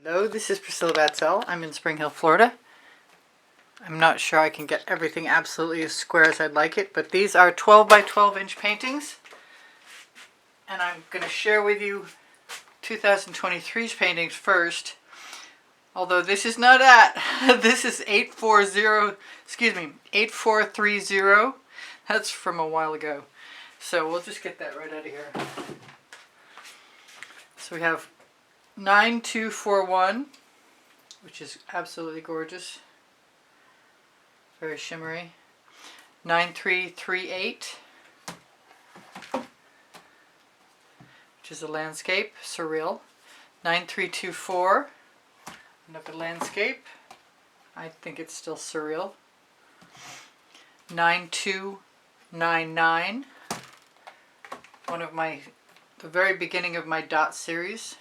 Hello, this is Priscilla Batzell. I'm in Spring Hill, Florida. I'm not sure I can get everything absolutely as square as I'd like it, but these are 12 by 12 inch paintings. And I'm going to share with you 2023's paintings first. Although this is not that. This is 8430. That's from a while ago. So we'll just get that right out of here. So we have 9241, which is absolutely gorgeous. Very shimmery. 9338, which is a landscape, surreal. 9324, another landscape. I think it's still surreal. 9299, the very beginning of my dot series.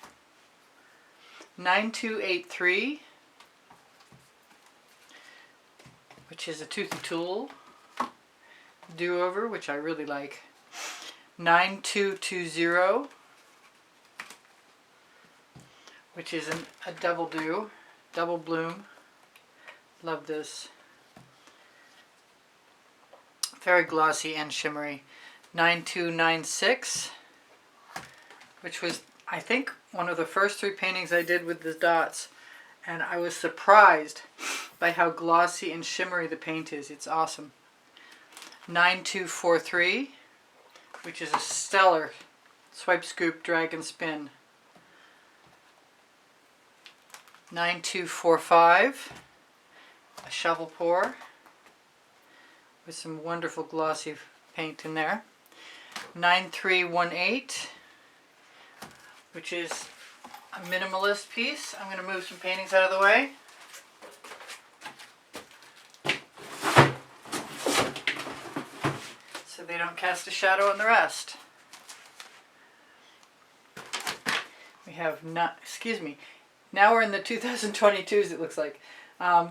9283, which is a toothy tool do-over, which I really like. 9220, which is a double bloom. Love this. Very glossy and shimmery. 9296, which was, I think, one of the first three paintings I did with the dots, and I was surprised by how glossy and shimmery the paint is. It's awesome. 9243, which is a stellar swipe, scoop, drag, and spin. 9245, a shovel pour with some wonderful glossy paint in there. 9318, which is a minimalist piece. I'm going to move some paintings out of the way. So they don't cast a shadow on the rest. We have not, now we're in the 2022s, it looks like.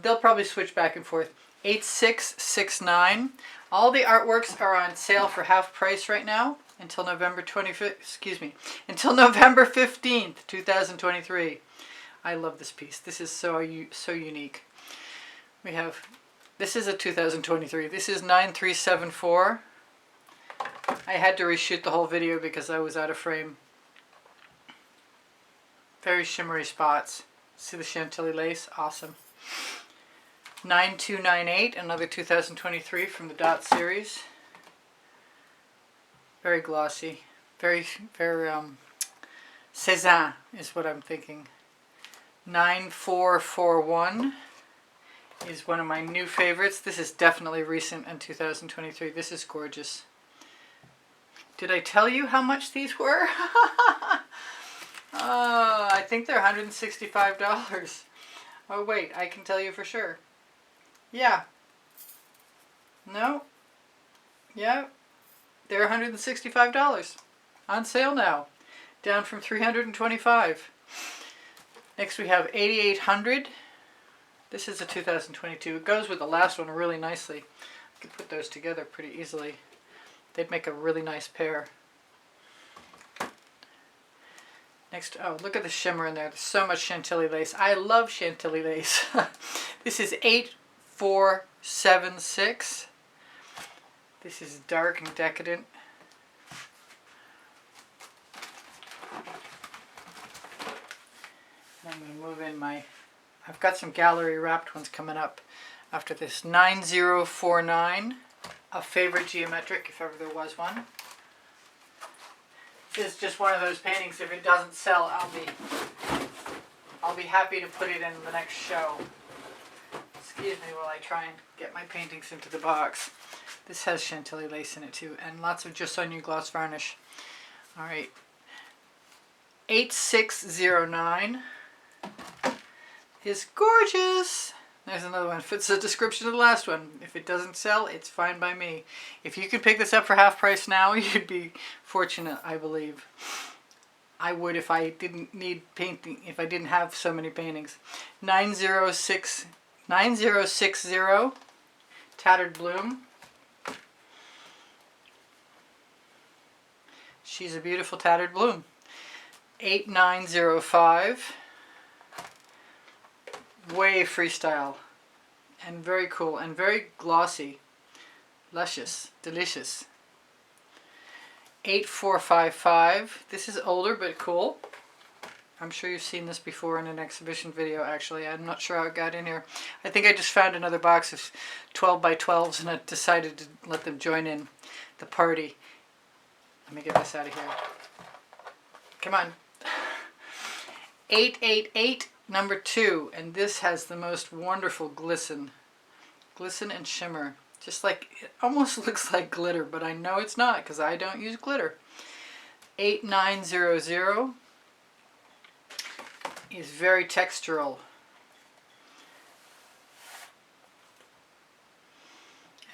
They'll probably switch back and forth. 8669. All the artworks are on sale for half price right now until November 25th, until November 15th, 2023. I love this piece. This is so unique. We have, this is a 2023. This is 9374. I had to reshoot the whole video because I was out of frame. Very shimmery spots. See the chantilly lace? Awesome. 9298, another 2023 from the dot series. Very glossy. Very Cézanne is what I'm thinking. 9441 is one of my new favorites. This is definitely recent in 2023. This is gorgeous. Did I tell you how much these were? I think they're $165. Oh wait, I can tell you for sure. Yeah. No. Yeah. They're $165. On sale now. Down from $325. Next we have 8800. This is a 2022. It goes with the last one really nicely. I could put those together pretty easily. They'd make a really nice pair. Next, oh, look at the shimmer in there. There's so much chantilly lace. I love chantilly lace. This is 8476. This is dark and decadent. I'm going to move in my, I've got some gallery wrapped ones coming up after this. 9049, a favorite geometric if ever there was one. This is just one of those paintings, if it doesn't sell, I'll be happy to put it in the next show. Excuse me while I try and get my paintings into the box. This has chantilly lace in it too, and lots of Jasonja gloss varnish. Alright. 8609 is gorgeous. There's another one. Fits the description of the last one. If it doesn't sell, it's fine by me. If you could pick this up for half price now, you'd be fortunate, I believe. I would if I didn't need painting, if I didn't have so many paintings. 9060, Tattered Bloom. She's a beautiful tattered bloom. 8905. way freestyle and very cool and very glossy, luscious, delicious. 8455. This is older but cool. I'm sure you've seen this before in an exhibition video, actually. I'm not sure how it got in here. I think I just found another box of 12 by 12s and I decided to let them join in the party. Let me get this out of here. Come on. 888, number 2. And this has the most wonderful glisten. Glisten and shimmer. Just like, it almost looks like glitter, but I know it's not because I don't use glitter. 8900 is very textural.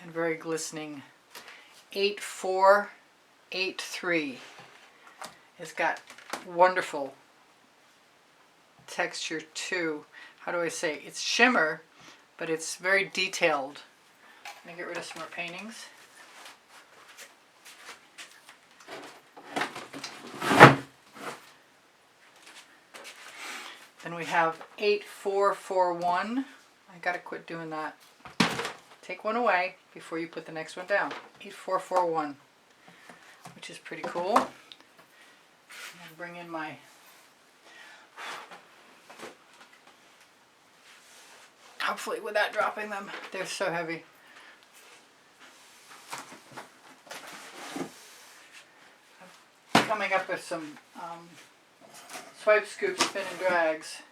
And very glistening. 8483 has got wonderful texture too. How do I say? It's shimmer, but it's very detailed. Let me get rid of some more paintings. Then we have 8441. I gotta quit doing that. Take one away before you put the next one down. 8441, which is pretty cool. And bring in my hopefully without dropping them. They're so heavy. Coming up with some swipe, scoop, spin, and drags.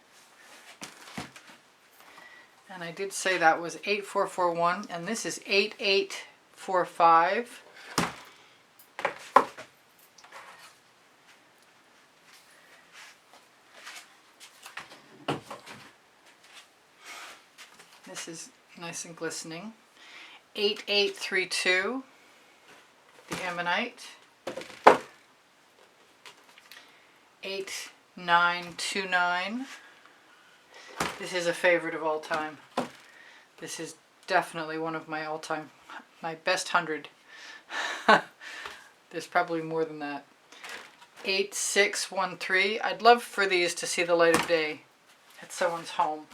And I did say that was 8441, and this is 8845. This is nice and glistening. 8832, the Ammonite. 8929. This is a favorite of all time. This is definitely one of my all-time, my best 100. There's probably more than that. 8613. I'd love for these to see the light of day at someone's home.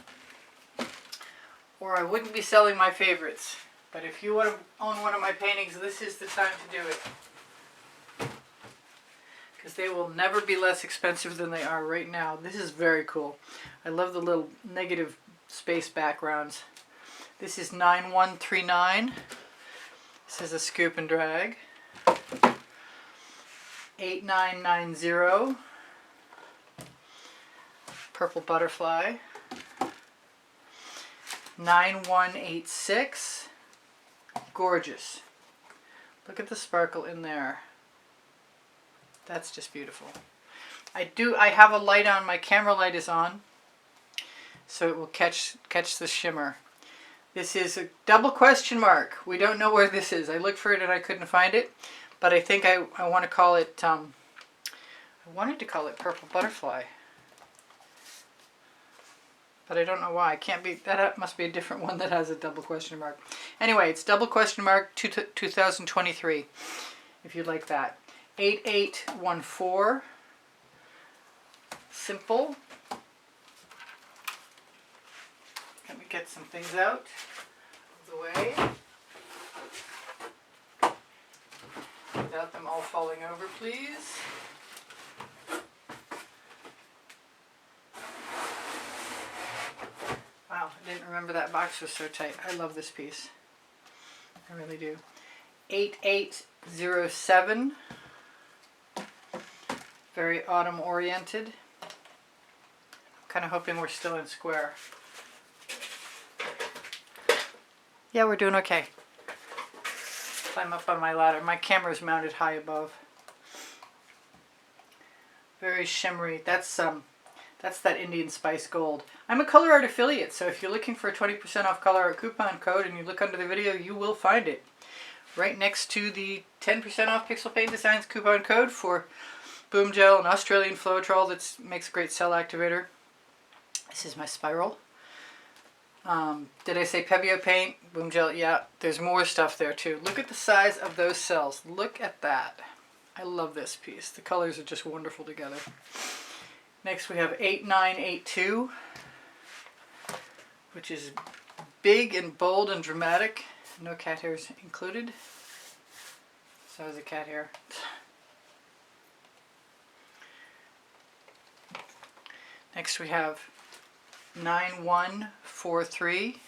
Or I wouldn't be selling my favorites. But if you want to own one of my paintings, this is the time to do it. Because they will never be less expensive than they are right now. This is very cool. I love the little negative space backgrounds. This is 9139. This is a scoop and drag. 8990. Purple butterfly. 9186. Gorgeous. Look at the sparkle in there. That's just beautiful. I have a light on. My camera light is on, so it will catch the shimmer. This is a double question mark. We don't know where this is. I looked for it and I couldn't find it, but I think I want to call it. I wanted to call it purple butterfly, but I don't know why. It can't be. That must be a different one that has a double question mark. Anyway, it's double question mark 2023. If you'd like that. 8814. Simple. Let me get some things out of the way without them all falling over, please. Wow, I didn't remember that box was so tight. I love this piece. I really do. 8807. Very autumn oriented. I'm kind of hoping we're still in square. Yeah, we're doing okay. Climb up on my ladder. My camera's mounted high above. Very shimmery. That's that Indian Spice Gold. I'm a Colour Arte affiliate, so if you're looking for a 20% off Colour Arte coupon code and you look under the video, you will find it. Right next to the 10% off Pixel Paint Designs coupon code for Boom Gel, an Australian Floetrol that makes a great cell activator. This is my spiral. Did I say Pebeo paint? Boom Gel, yeah. There's more stuff there too. Look at the size of those cells. Look at that. I love this piece. The colors are just wonderful together. Next we have 8982. which is big and bold and dramatic. No cat hairs included. So is a cat hair. Next we have 9143,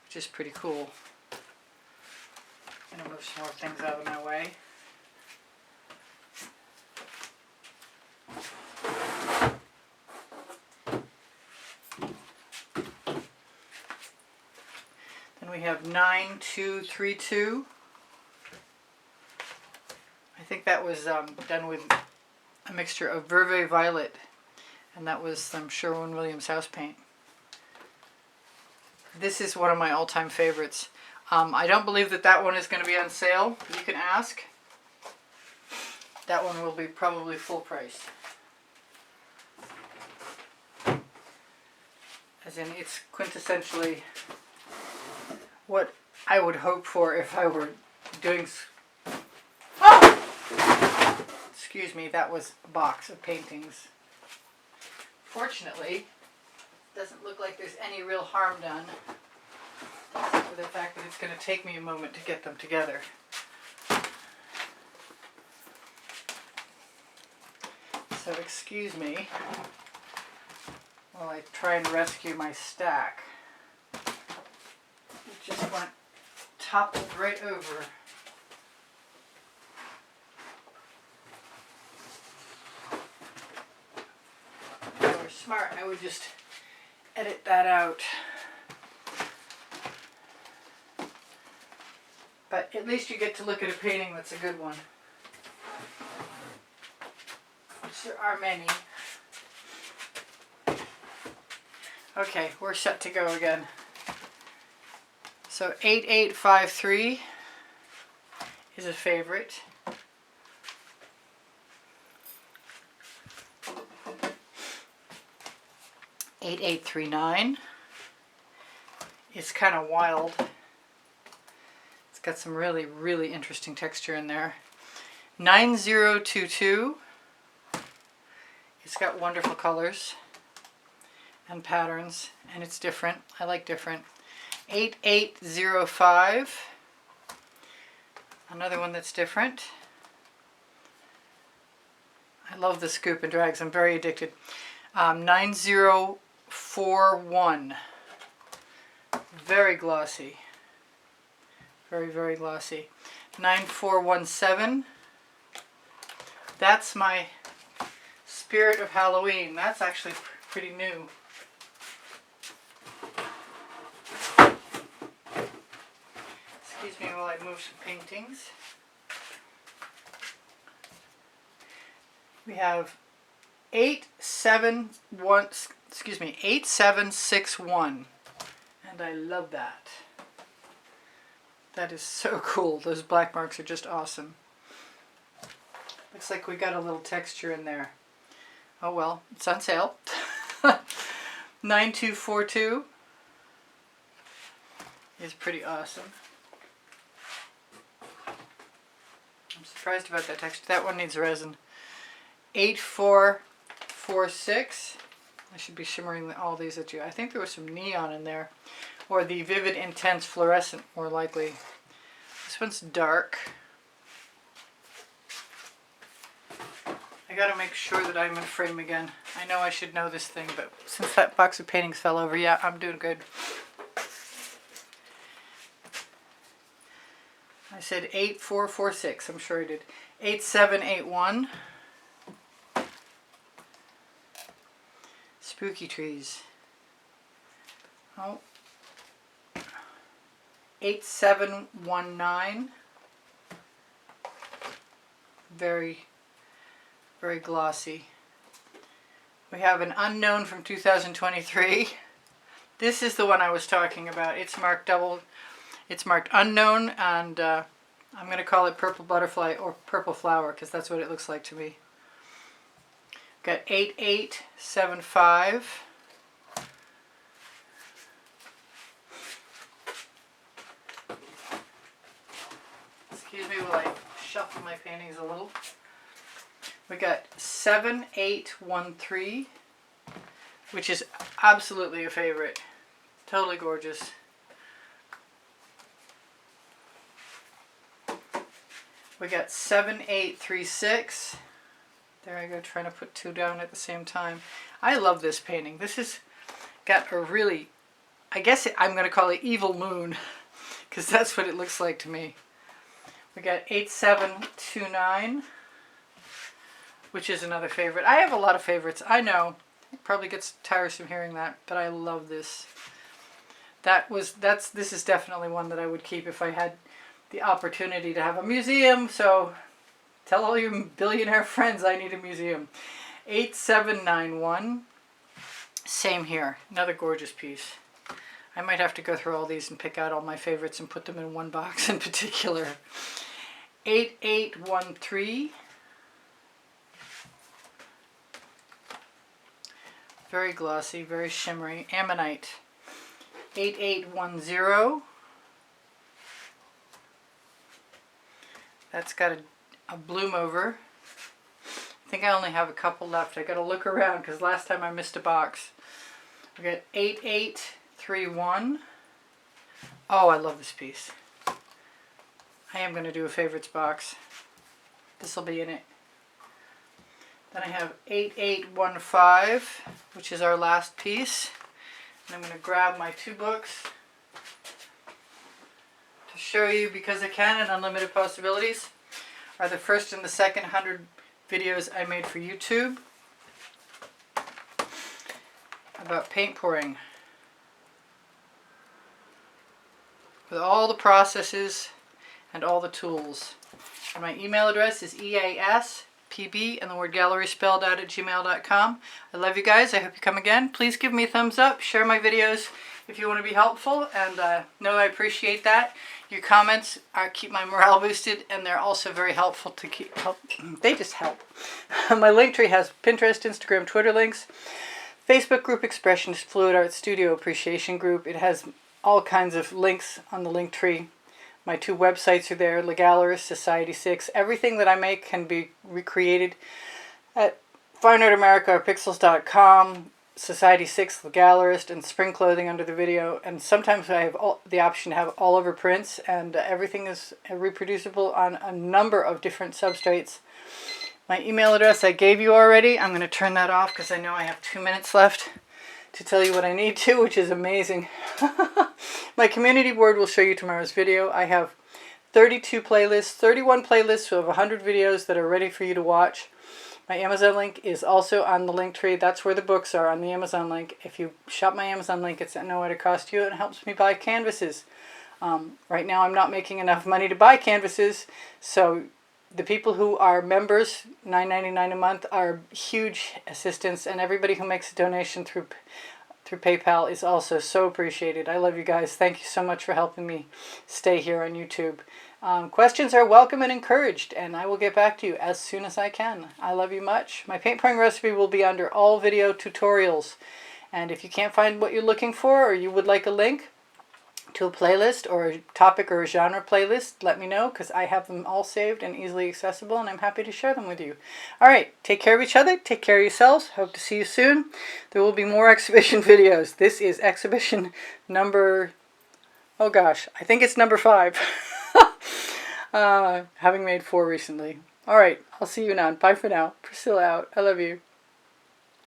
which is pretty cool. I'm going to move some more things out of my way. Then we have 9232. I think that was done with a mixture of Verve Violet, and that was some Sherwin-Williams house paint. This is one of my all-time favorites. I don't believe that one is going to be on sale. You can ask. That one will be probably full price. As in, it's quintessentially what I would hope for if I were doing... Oh! Excuse me, that was a box of paintings. Fortunately, it doesn't look like there's any real harm done, except for the fact that it's going to take me a moment to get them together. So excuse me while I try and rescue my stack. It just went toppled right over. If I were smart, I would just edit that out. But at least you get to look at a painting that's a good one. Which there are many. Okay, we're set to go again. So 8853 is a favorite. $8839 is kind of wild. It's got some really, really interesting texture in there. 9022, it's got wonderful colors and patterns, and it's different. I like different. 8805, another one that's different. I love the scoop and drags. I'm very addicted. 9041, very glossy. Very, very glossy. 9417, that's my Spirit of Halloween. That's actually pretty new. Excuse me while I move some paintings. We have 8761, and I love that. That is so cool. Those black marks are just awesome. Looks like we got a little texture in there. Oh well, it's on sale. 9242 is pretty awesome. I'm surprised about that texture. That one needs resin. 8446. I should be shimmering all these at you. I think there was some neon in there. Or the Vivid Intense Fluorescent, more likely. This one's dark. I gotta make sure that I'm in frame again. I know I should know this thing, but since that box of paintings fell over, yeah, I'm doing good. I said 8446, I'm sure I did. 8781. Spooky Trees. Oh. 8719. Very, very glossy. We have an Unknown from 2023. This is the one I was talking about. It's marked it's marked Unknown, and I'm going to call it Purple Butterfly or Purple Flower because that's what it looks like to me. Got 8875. Excuse me while I shuffle my paintings a little. We got 7813, which is absolutely a favorite. Totally gorgeous. We got 7836. There I go, trying to put two down at the same time. I love this painting. This has got a really, I guess I'm going to call it evil moon, because that's what it looks like to me. We got 8729, which is another favorite. I have a lot of favorites. I know, it probably gets tiresome hearing that, but I love this. This is definitely one that I would keep if I had the opportunity to have a museum. So tell all your billionaire friends I need a museum. 8791. Same here. Another gorgeous piece. I might have to go through all these and pick out all my favorites and put them in one box in particular. 8813. Very glossy, very shimmery. Ammonite. 8810. That's got a bloom over. I think I only have a couple left. I gotta look around because last time I missed a box. We got 8831. Oh, I love this piece. I am gonna do a favorites box. This will be in it. Then I have 8815, which is our last piece. And I'm gonna grab my two books to show you, because I can, and Unlimited Possibilities are the first and the second 100 videos I made for YouTube about paint pouring, with all the processes and all the tools. And my email address is easpb and the word gallery spelled out @gmail.com. I love you guys. I hope you come again. Please give me a thumbs up. Share my videos if you want to be helpful, and know I appreciate that. Your comments keep my morale boosted, and they're also very helpful to help. They just help. My link tree has Pinterest, Instagram, Twitter links, Facebook group Expressionist, Fluid Art Studio Appreciation Group. It has all kinds of links on the link tree. My two websites are there, The Gallerist, Society 6. Everything that I make can be recreated at Fine Art America or Pixels.com. Society 6, The Gallerist, and Spring Clothing under the video. And sometimes I have the option to have all over prints, and everything is reproducible on a number of different substrates. My email address I gave you already. I'm going to turn that off because I know I have 2 minutes left to tell you what I need to, which is amazing. My community board will show you tomorrow's video. I have 32 playlists, 31 playlists of 100 videos that are ready for you to watch. My Amazon link is also on the link tree. That's where the books are, on the Amazon link. If you shop my Amazon link, it's at no extra cost to you. It helps me buy canvases. Right now I'm not making enough money to buy canvases, so the people who are members, $9.99 a month, are huge assistance, and everybody who makes a donation through PayPal is also so appreciated. I love you guys. Thank you so much for helping me stay here on YouTube. Questions are welcome and encouraged, and I will get back to you as soon as I can. I love you much. My paint pouring recipe will be under all video tutorials, and if you can't find what you're looking for, or you would like a link to a playlist or a topic or a genre playlist, let me know, because I have them all saved and easily accessible, and I'm happy to share them with you. All right, take care of each other, take care of yourselves. Hope to see you soon. There will be more exhibition videos. This is exhibition number, oh gosh, I think it's number 5. Having made 4 recently. All right, I'll see you now. Bye for now. Priscilla out. I love you.